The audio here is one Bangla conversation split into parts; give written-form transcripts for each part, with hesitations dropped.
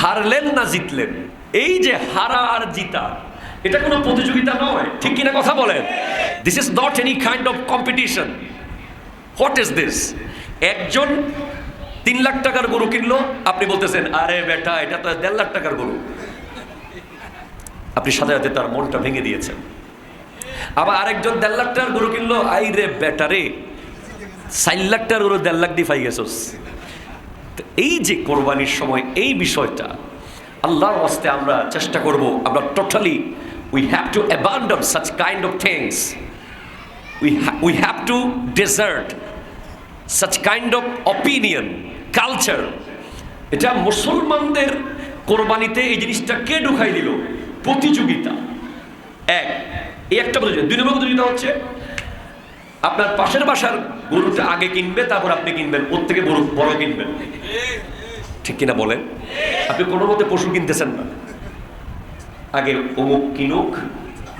হারলেন না জিতলেন, এই যে হারা আর জিতা, এটা কোনো প্রতিযোগিতা নয়, ঠিক কিনা কথা বলেন? This is not any kind of competition. What is this? একজন 3 লাখ টাকার গরু কিনলো, আপনি বলতেছেন আরে বেটা এটা তো 1.5 লাখ টাকার গরু, আপনি সাথে সাথে তার মনটা ভেঙে দিয়েছেন। আবার আরেকজন 1.5 লাখ টাকার গরু কিনলো, আই রে বেটা রে 4 লাখ টাকার গরু 1.5 লাখ দিয়ে পাই গেছস। এই যে কোরবানির সময় এই বিষয়টা, আল্লাহর ওয়াস্তে আমরা চেষ্টা করব, আমরা totally we have to abandon such kind of things, we have to desert such kind of opinion culture. এটা মুসলমানদের কোরবানিতে এই জিনিসটা কে ঢুকাই দিল? প্রতিযোগিতা। এই একটা প্রতিযোগিতা। 2 নম্বর প্রতিযোগিতা হচ্ছে আপনার পাশের বাসার গরুটা আগে কিনবে, তারপর আপনি কিনবেন, ওর থেকে বড় কিনবেন, ঠিক কিনা বলেন? আপনি কোনো মতে পশু কিনতেছেন না, আগে অমুক কিনুক,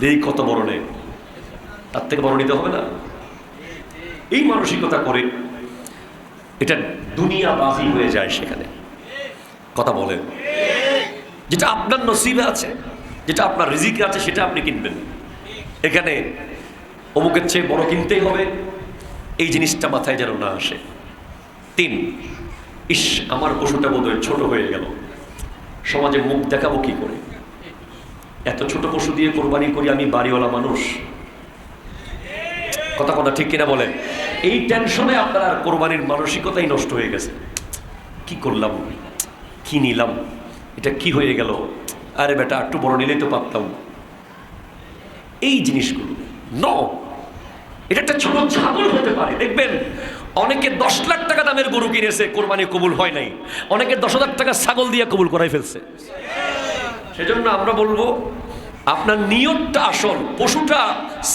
দেখি কত বড় নেই, তার থেকে বড় নিতে হবে না। এই মানসিকতা করে এটা দুনিয়াবাজি হয়ে যায় সেখানে, কথা বলেন? যেটা আপনার নসিবে আছে, যেটা আপনার রিজিকে আছে, সেটা আপনি কিনবেন। এখানে অমুকের চেয়ে বড় কিনতেই হবে, এই জিনিসটা মাথায় যেন না আসে। 3, ইস আমার পশুটা বোধহয় ছোট হয়ে গেল, সমাজে মুখ দেখাবো কি করে, এত ছোট পশু দিয়ে কোরবানি করি, আমি বাড়িওয়ালা মানুষ, কথা ঠিক কিনা বলেন? এই টেনশনে আপনার আর কোরবানির মানসিকতাই নষ্ট হয়ে গেছে। কি করলাম, কি নিলাম, এটা কি হয়ে গেল, আরে বেটা একটু বড় নিলেই তো পারতাম। এই জিনিসগুলো এটা একটা ছোট ছাগল হতে পারে। দেখবেন অনেকে 10 লাখ টাকা দামের গরু কিনেছে, কোরবানি কবুল হয় নাই, অনেকে 10,000 টাকা ছাগল দিয়ে কবুল করাই ফেলছে। সেজন্য আমরা বলবো আপনার নিয়তটা আসল, পশুটা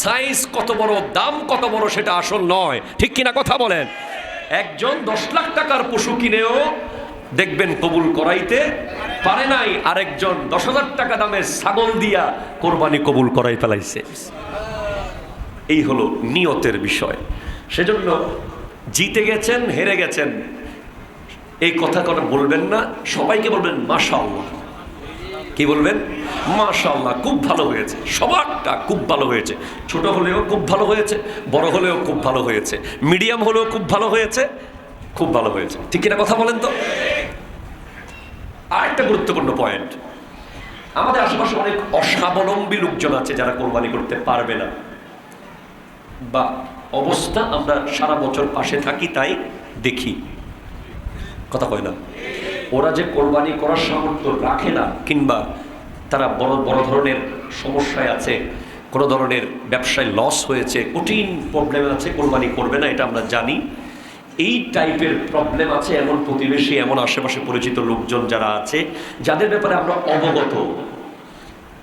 সাইজ কত বড়, দাম কত বড় সেটা আসল নয়, ঠিক কিনা কথা বলেন? একজন 10 লাখ টাকার পশু কিনেও দেখবেন কবুল করাইতে পারে নাই, আরেকজন 10,000 টাকা দামের ছাগল দিয়া কোরবানি কবুল করাই ফেলাইছে। এই হলো নিয়তের বিষয়। সেজন্য জিতে গেছেন হেরে গেছেন এই কথা কোনো বলবেন না, সবাইকে বলবেন মাশাআল্লাহ। কি বলবেন? মাশাআল্লাহ, খুব ভালো হয়েছে, সবারটা খুব ভালো হয়েছে, ছোট হলেও খুব ভালো হয়েছে, বড় হলেও খুব ভালো হয়েছে, মিডিয়াম হলেও খুব ভালো হয়েছে, খুব ভালো হয়েছে, ঠিক কিনা কথা বলেন তো? আর একটা গুরুত্বপূর্ণ পয়েন্ট, আমাদের আশেপাশে অনেক অস্বাবলম্বী লোকজন আছে যারা কোরবানি করতে পারবে না, বা অবস্থা আমরা সারা বছর পাশে থাকি তাই দেখি, কথা কয় না, ওরা যে কোরবানি করার সামর্থ্য রাখে না, কিংবা তারা বড় বড় ধরনের সমস্যায় আছে, কোনো ধরনের ব্যবসায় লস হয়েছে, কঠিন প্রবলেম আছে, কোরবানি করবে না, এটা আমরা জানি। এই টাইপের প্রবলেম আছে এমন প্রতিবেশী, এমন আশেপাশে পরিচিত লোকজন যারা আছে, যাদের ব্যাপারে আমরা অবগত,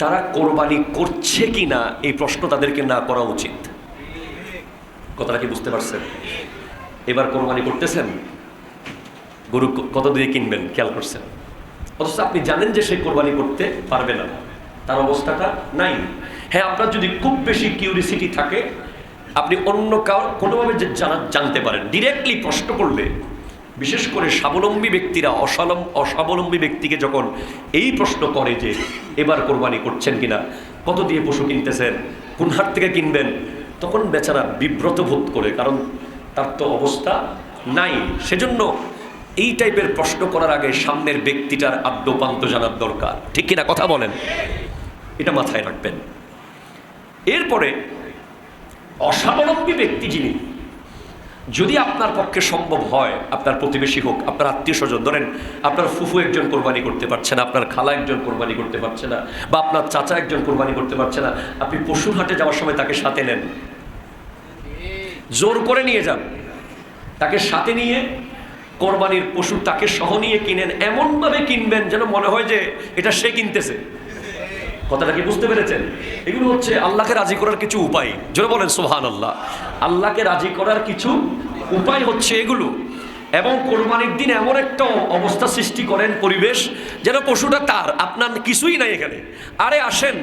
তারা কোরবানি করছে কি না এই প্রশ্ন তাদেরকে না করা উচিত। কথাটা কি বুঝতে পারছেন? এবার কোরবানি করতেছেন, গরু কত দিয়ে কিনবেন খেয়াল করছেন, অথচ আপনি জানেন যে সে কোরবানি করতে পারবে না, তার অবস্থাটা নাই। হ্যাঁ, আপনার যদি খুব বেশি কিউরিসিটি থাকে, আপনি অন্য কোনোভাবে যে জানতে পারেন, ডিরেক্টলি প্রশ্ন করলে, বিশেষ করে স্বাবলম্বী ব্যক্তিরা অস্বাবলম্বী ব্যক্তিকে যখন এই প্রশ্ন করে যে এবার কোরবানি করছেন কিনা, কত দিয়ে পশু কিনতেছেন, কোন হাট থেকে কিনবেন, তখন বেচারা বিব্রত বোধ করে, কারণ তার তো অবস্থা নাই। সেজন্য এই টাইপের প্রশ্ন করার আগে সামনের ব্যক্তিটার আদ্যপান্ত জানার দরকার, ঠিক কিনা কথা বলেন? এটা মাথায় রাখবেন। এরপরে অস্বাবলম্বী ব্যক্তি যিনি, যদি আপনার পক্ষে সম্ভব হয়, আপনার প্রতিবেশী হোক, আপনার আত্মীয় স্বজন, ধরেন আপনার ফুফু একজন কোরবানি করতে পারছে না, আপনার খালা একজন কোরবানি করতে পারছে না, বা আপনার চাচা একজন কোরবানি করতে পারছে না, আপনি পশুর হাটে যাওয়ার সময় তাকে সাথে নেন, জোর করে নিয়ে যান, তাকে সাথে নিয়ে কোরবানির পশু তাকে সহ নিয়ে কিনেন, এমনভাবে কিনবেন যেন মনে হয় যে এটা সে কিনতেছে। কথাটা কি বুঝতে পেরেছেন? এগুলো হচ্ছে আল্লাহকে রাজি করার কিছু উপায়। জোরে বলেন সুবহানাল্লাহ। আল্লাহকে রাজি করার কিছু উপায় হচ্ছে এগুলো। এবং কোরবানির দিন এমন একটা অবস্থা সৃষ্টি করেন, পরিবেশ, যেন পশুটা তার, আপনার কিছুই নাই এখানে। আরে আসেন,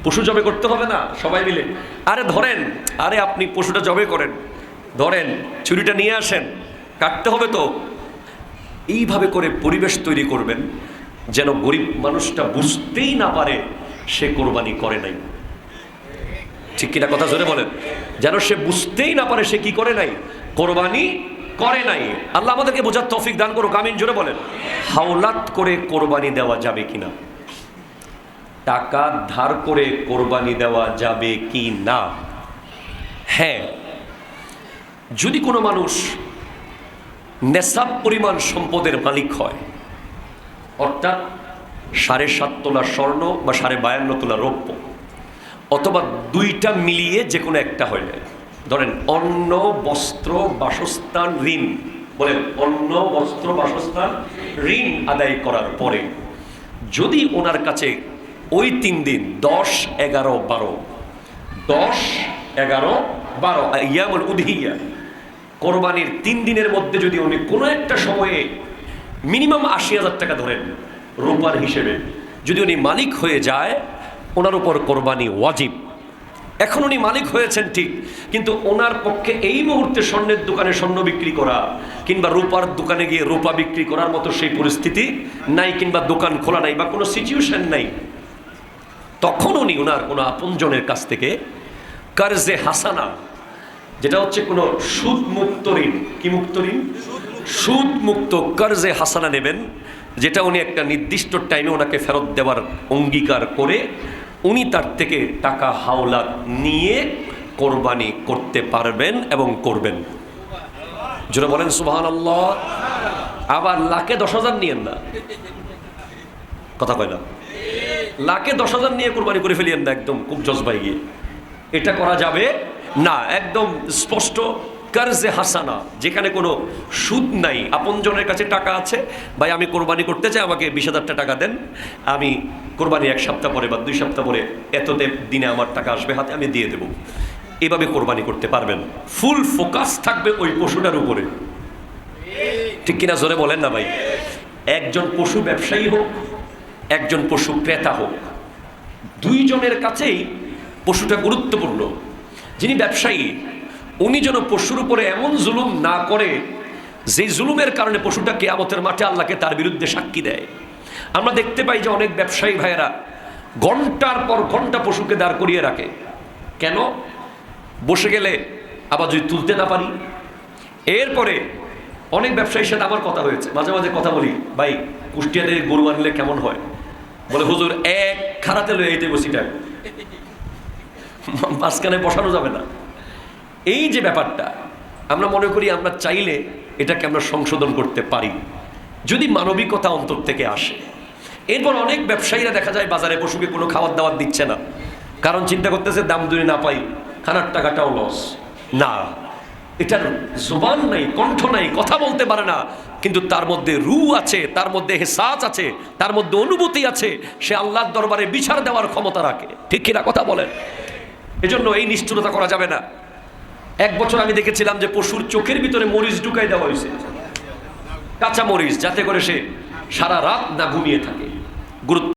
পশু জবে করতে হবে না, সবাই মিলে আরে ধরেন, আরে আপনি পশুটা জবে করেন, ধরেন ছুরিটা নিয়ে আসেন, কাটতে হবে তো। এইভাবে করে পরিবেশ তৈরি করবেন যেন গরিব মানুষটা বুঝতেই না পারে সে কোরবানি করে নাই। ঠিক কিনা কথা জোরে বলেন? যেন সে বুঝতেই না পারে সে কি করে নাই, কোরবানি করে নাই। আল্লাহ আমাদেরকে বোঝার তৌফিক দান করুক, আমিন জোরে বলেন। হাওলাত করে কোরবানি দেওয়া যাবে কিনা, টাকা ধার করে কোরবানি দেওয়া যাবে কি না? হ্যাঁ, যদি কোনো মানুষ নেশাব পরিমাণ সম্পদের মালিক হয়, অর্থাৎ 7.5 তোলা স্বর্ণ বা 52.5 তোলা রৌপ্য, অথবা দুইটা মিলিয়ে যে কোনো একটা হইলে, ধরেন অন্ন বস্ত্র বাসস্থান ঋণ, বলেন অন্ন বস্ত্র বাসস্থান ঋণ আদায় করার পরে যদি ওনার কাছে ওই 3 দিন 10, 11, 12 10, 11, 12 ইয়ামুল উদহিয়া কোরবানির 3 দিনের মধ্যে যদি উনি কোনো একটা সময়ে মিনিমাম 80,000 টাকা ধরেন রূপার হিসেবে যদি উনি মালিক হয়ে যায়, ওনার উপর কোরবানি ওয়াজিব। এখন উনি মালিক হয়েছেন ঠিক, কিন্তু ওনার পক্ষে এই মুহূর্তে স্বর্ণের দোকানে স্বর্ণ বিক্রি করা কিংবা রূপার দোকানে গিয়ে রূপা বিক্রি করার মতো সেই পরিস্থিতি নাই, কিংবা দোকান খোলা নাই বা কোনো সিচুয়েশন নাই। তখন উনি ওনার কোনো আপনজনের কাছ থেকে কারজে হাসানা, যেটা হচ্ছে কোনো সুদ মুক্ত ঋণ, কি মুক্ত ঋণ? সুদ মুক্ত কারজে হাসানা নেবেন, যেটা উনি একটা নির্দিষ্ট টাইমে ওনাকে ফেরত দেওয়ার অঙ্গীকার করে উনি তার থেকে টাকা হাওলাত নিয়ে কোরবানি করতে পারবেন এবং করবেন। যারা বলেন সুবহানাল্লাহ। আবার লাখে 10,000 নিয়েন না, কথা কয় না, লাখে 10,000 নিয়ে কোরবানি করে ফেলিয়েন না একদম খুব জজবাই গিয়ে, এটা করা যাবে না। একদম স্পষ্ট কারজে হাসানা, যেখানে কোনো সুদ নাই, আপনজনের কাছে টাকা আছে, ভাই আমি কোরবানি করতে চাই, আমাকে 20,000 টাকা দেন, আমি কোরবানি 1 সপ্তাহ পরে বা 2 সপ্তাহ পরে এত দিনে আমার টাকা আসবে হাতে, আমি দিয়ে দেব, এভাবে কোরবানি করতে পারবেন। ফুল ফোকাস থাকবে ওই পশুটার উপরে, ঠিক কিনা জোরে বলেন না ভাই? একজন পশু ব্যবসায়ী হোক, একজন পশু ক্রেতা হোক, দুইজনের কাছেই পশুটা গুরুত্বপূর্ণ। যিনি ব্যবসায়ী উনি যেন পশুর উপরে এমন জুলুম না করে যে জুলুমের কারণে পশুটা কিয়ামতের মাঠে আল্লাহকে তার বিরুদ্ধে সাক্ষী দেয়। আমরা দেখতে পাই যে অনেক ব্যবসায়ী ভাইয়েরা ঘন্টার পর ঘন্টা পশুকে দাঁড় করিয়ে রাখে। কেন? বসে গেলে আবার যদি তুলতে না পারি। এরপরে অনেক ব্যবসায়ীর সাথে আমার কথা হয়েছে, মাঝে মাঝে কথা বলি, ভাই কুষ্টিয়াতে গরু আনলে কেমন হয়? বলে হুজুর এক খারাতে লয়ে এইতে বসিটা মাঝখানে বসানো যাবে না। এই যে ব্যাপারটা আমরা মনে করি আমরা চাইলে এটাকে আমরা সংশোধন করতে পারি যদি মানবিকতা অন্তর থেকে আসে। এরপর অনেক ব্যবসায়ীরা দেখা যায় বাজারে পশুকে কোনো খাবার দাবার দিচ্ছে না, কারণ চিন্তা করতেছে দাম যদি না পাই খানার টাকাটাও লস। না, এটার জবান নাই, কণ্ঠ নাই, কথা বলতে পারে না, কিন্তু তার মধ্যে রূহ আছে, তার মধ্যে এহসাস আছে, তার মধ্যে অনুভূতি আছে, সে আল্লাহর দরবারে বিচার দেওয়ার ক্ষমতা রাখে, ঠিক কিনা কথা বলেন? এজন্য এই নিষ্ঠুরতা করা যাবে না। 1 বছর আমি দেখেছিলাম যে পশুর চোখের ভিতরে মরিচ ঢুকাই দেওয়া হয়েছে, কাঁচা মরিচ, যাতে করে সে সারা রাত না ঘুমিয়ে থাকে। গুরুত্ব